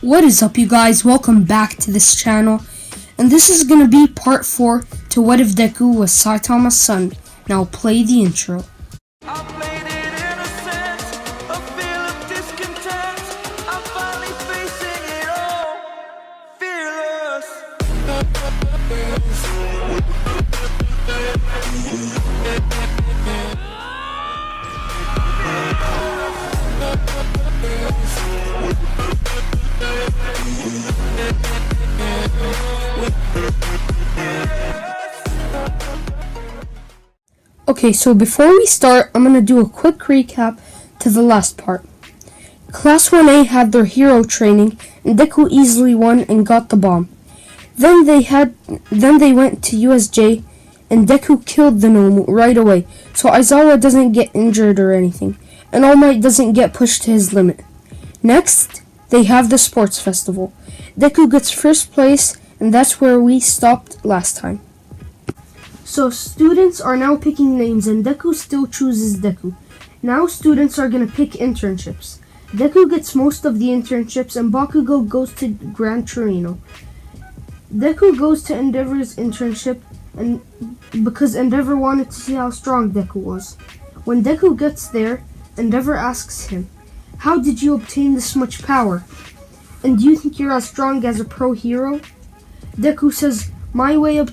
What is up, you guys? Welcome back to this channel, and this is gonna be part 4 to What If Deku Was Saitama's son. Now play the intro. Okay, so before we start, I'm going to do a quick recap to the last part. Class 1A had their hero training, and Deku easily won and got the bomb. Then they went to USJ, and Deku killed the Nomu right away, so Aizawa doesn't get injured or anything, and All Might doesn't get pushed to his limit. Next, they have the sports festival. Deku gets first place, and that's where we stopped last time. So students are now picking names, and Deku still chooses Deku. Now students are going to pick internships. Deku gets most of the internships, and Bakugo goes to Gran Torino. Deku goes to Endeavor's internship and because Endeavor wanted to see how strong Deku was. When Deku gets there, Endeavor asks him, "How did you obtain this much power? And do you think you're as strong as a pro hero?" Deku says, "My way of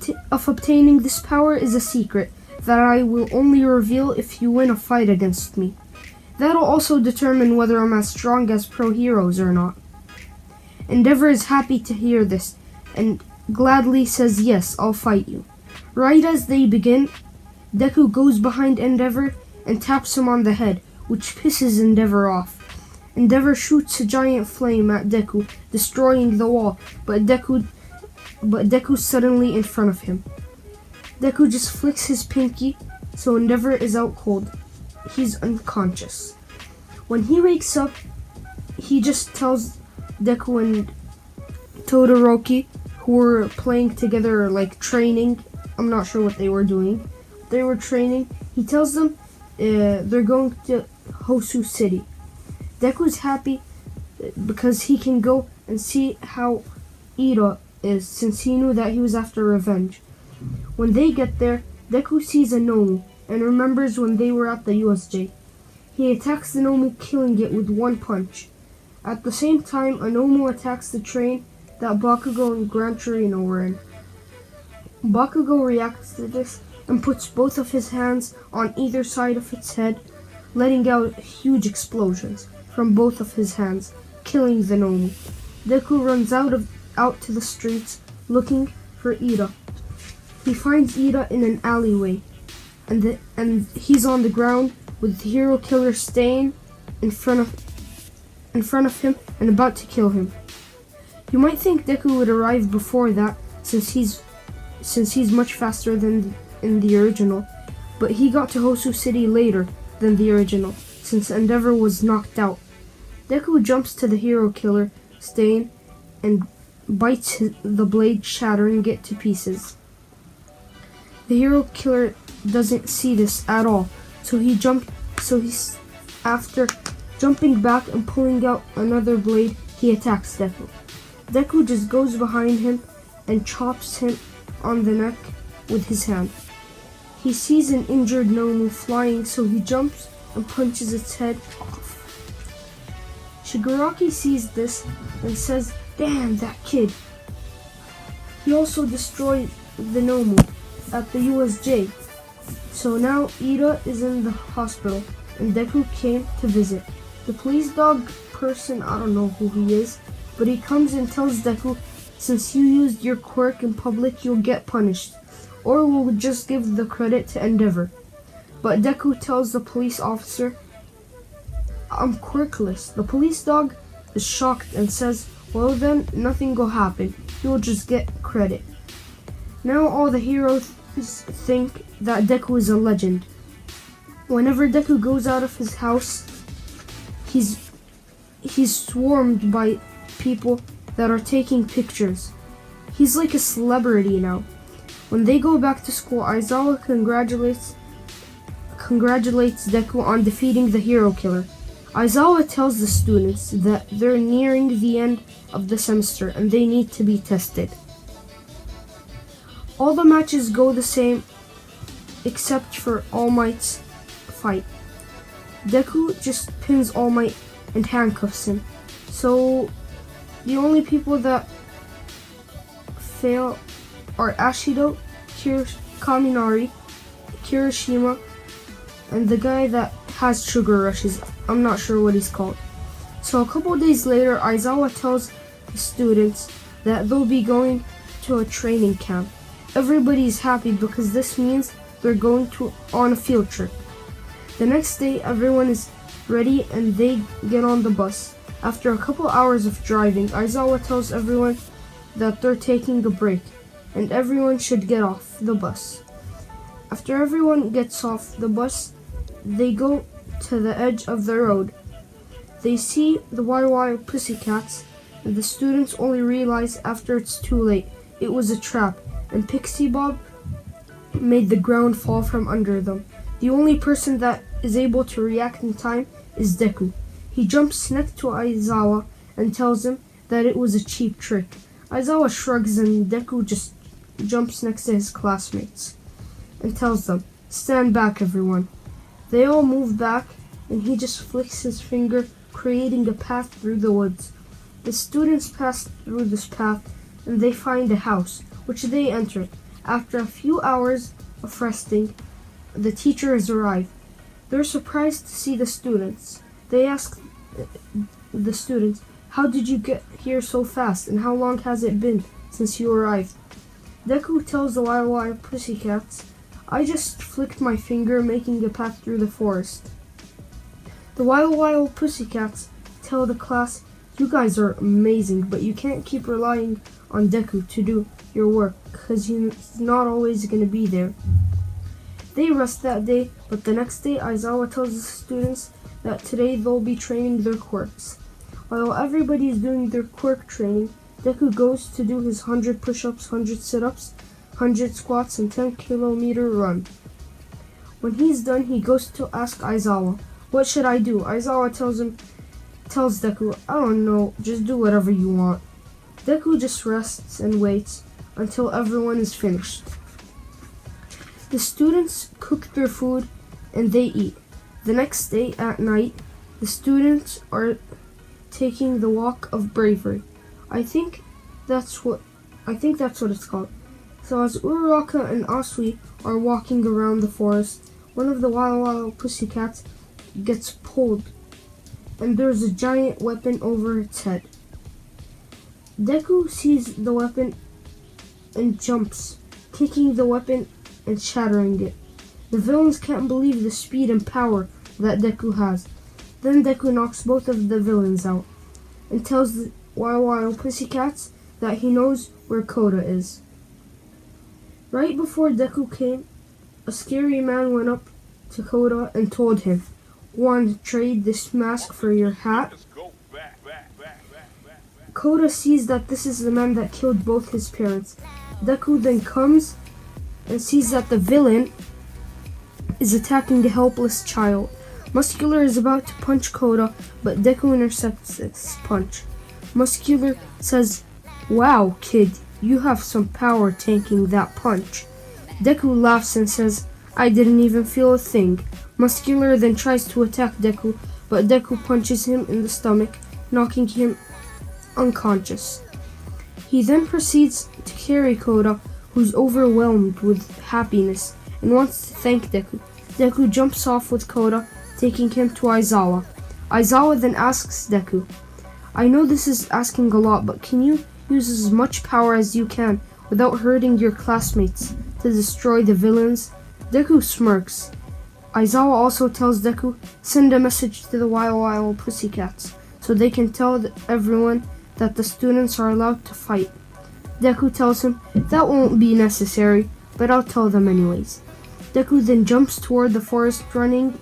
obtaining this power is a secret that I will only reveal if you win a fight against me. That'll also determine whether I'm as strong as pro heroes or not." Endeavor is happy to hear this and gladly says, "Yes, I'll fight you." Right as they begin, Deku goes behind Endeavor and taps him on the head, which pisses Endeavor off. Endeavor shoots a giant flame at Deku, destroying the wall, but Deku's suddenly in front of him. Deku just flicks his pinky, so Endeavor is out cold. He's unconscious. When he wakes up, he just tells Deku and Todoroki, who were playing together, like training. I'm not sure what they were doing. They were training. He tells them they're going to Hosu City. Deku's happy because he can go and see how Ida is, since he knew that he was after revenge. When they get there, Deku sees a Nomu and remembers when they were at the USJ. He attacks the Nomu, killing it with one punch. At the same time, a Nomu attacks the train that Bakugo and Gran Torino were in. Bakugo reacts to this and puts both of his hands on either side of its head, letting out huge explosions from both of his hands, killing the Nomu. Deku runs out to the streets looking for Ida. He finds Ida in an alleyway, and he's on the ground with the hero killer Stain in front of him and about to kill him. You might think Deku would arrive before that, since he's much faster than in the original, but he got to Hosu City later than the original, since Endeavor was knocked out. Deku jumps to the hero killer Stain and bites the blade, shattering it to pieces. The hero killer doesn't see this at all, so he's after jumping back and pulling out another blade, he attacks Deku. Deku just goes behind him and chops him on the neck with his hand. He sees an injured Nomu flying, so he jumps and punches its head off. Shigaraki sees this and says, "Damn, that kid." He also destroyed the Nomu at the USJ. So now Ida is in the hospital and Deku came to visit. The police dog person, I don't know who he is, but he comes and tells Deku, "Since you used your quirk in public, you'll get punished, or we'll just give the credit to Endeavor." But Deku tells the police officer, "I'm quirkless." The police dog is shocked and says, "Well then, nothing will happen. You'll just get credit." Now all the heroes think that Deku is a legend. Whenever Deku goes out of his house, he's swarmed by people that are taking pictures. He's like a celebrity now. When they go back to school, Aizawa congratulates Deku on defeating the hero killer. Aizawa tells the students that they're nearing the end of the semester and they need to be tested. All the matches go the same except for All Might's fight. Deku just pins All Might and handcuffs him. So the only people that fail are Ashido, Kaminari, Kirishima, and the guy that has sugar rushes. I'm not sure what he's called. So a couple days later, Aizawa tells the students that they'll be going to a training camp. Everybody's happy because this means they're going on a field trip. The next day, everyone is ready and they get on the bus. After a couple hours of driving, Aizawa tells everyone that they're taking a break and everyone should get off the bus. After everyone gets off the bus, they go to the edge of the road. They see the wild pussycats, and the students only realize after it's too late it was a trap, and Pixie Bob made the ground fall from under them. The only person that is able to react in time is Deku. He jumps next to Aizawa and tells him that it was a cheap trick. Aizawa shrugs and Deku just jumps next to his classmates and tells them, "Stand back, everyone." They all move back and he just flicks his finger, creating a path through the woods. The students pass through this path and they find a house, which they enter. After a few hours of resting, the teachers arrive. They're surprised to see the students. They ask the students, "How did you get here so fast, and how long has it been since you arrived?" Deku tells the wild pussycats, "I just flicked my finger, making a path through the forest." The wild pussycats tell the class, "You guys are amazing, but you can't keep relying on Deku to do your work, because he's not always going to be there." They rest that day, but the next day Aizawa tells the students that today they'll be training their quirks. While everybody is doing their quirk training, Deku goes to do his 100 push-ups, 100 sit-ups, 100 squats, and 10-kilometer run. When he's done, he goes to ask Aizawa, "What should I do?" Aizawa tells Deku, "I don't know, just do whatever you want." Deku just rests and waits until everyone is finished. The students cook their food and they eat. The next day at night, the students are taking the walk of bravery. I think that's what it's called. So as Uraraka and Asui are walking around the forest, one of the wild pussycats gets pulled, and there's a giant weapon over its head. Deku sees the weapon and jumps, kicking the weapon and shattering it. The villains can't believe the speed and power that Deku has. Then Deku knocks both of the villains out and tells the wild pussycats that he knows where Koda is. Right before Deku came, a scary man went up to Koda and told him, "Want to trade this mask for your hat?" Koda sees that this is the man that killed both his parents. Deku then comes and sees that the villain is attacking a helpless child. Muscular is about to punch Koda, but Deku intercepts his punch. Muscular says, "Wow, kid, you have some power tanking that punch." Deku laughs and says, "I didn't even feel a thing." Muscular then tries to attack Deku, but Deku punches him in the stomach, knocking him unconscious. He then proceeds to carry Koda, who's overwhelmed with happiness and wants to thank Deku. Deku jumps off with Koda, taking him to Aizawa. Aizawa then asks Deku, "I know this is asking a lot, but can you use as much power as you can without hurting your classmates to destroy the villains?" Deku smirks. Aizawa also tells Deku, "Send a message to the wild pussycats so they can tell everyone that the students are allowed to fight." Deku tells him, "That won't be necessary, but I'll tell them anyways." Deku then jumps toward the forest, running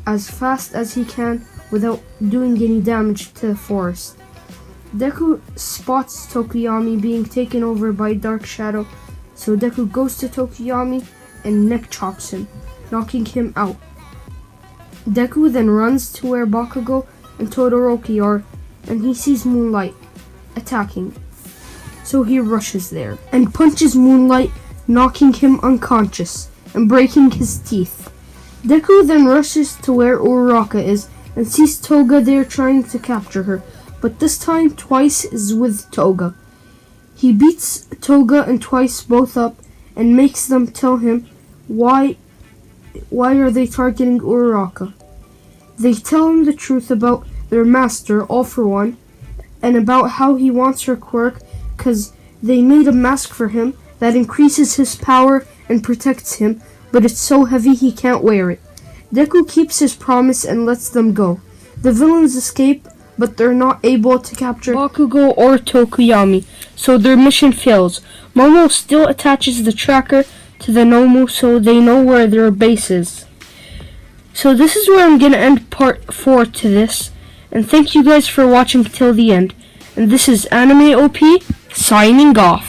as fast as he can without doing any damage to the forest. Deku spots Tokuyami being taken over by Dark Shadow, so Deku goes to Tokuyami and neck chops him, knocking him out. Deku then runs to where Bakugo and Todoroki are, and he sees Moonlight attacking. So he rushes there and punches Moonlight, knocking him unconscious and breaking his teeth. Deku then rushes to where Uraraka is and sees Toga there trying to capture her, but this time Twice is with Toga. He beats Toga and Twice both up and makes them tell him why are they targeting Uraraka. They tell him the truth about their master, All For One, and about how he wants her quirk because they made a mask for him that increases his power and protects him, but it's so heavy he can't wear it. Deku keeps his promise and lets them go. The villains escape, but they're not able to capture Bakugo or Tokuyami, so their mission fails. Momo still attaches the tracker to the Nomu so they know where their base is. So this is where I'm going to end part 4 to this, and thank you guys for watching till the end. And this is Anime OP, signing off.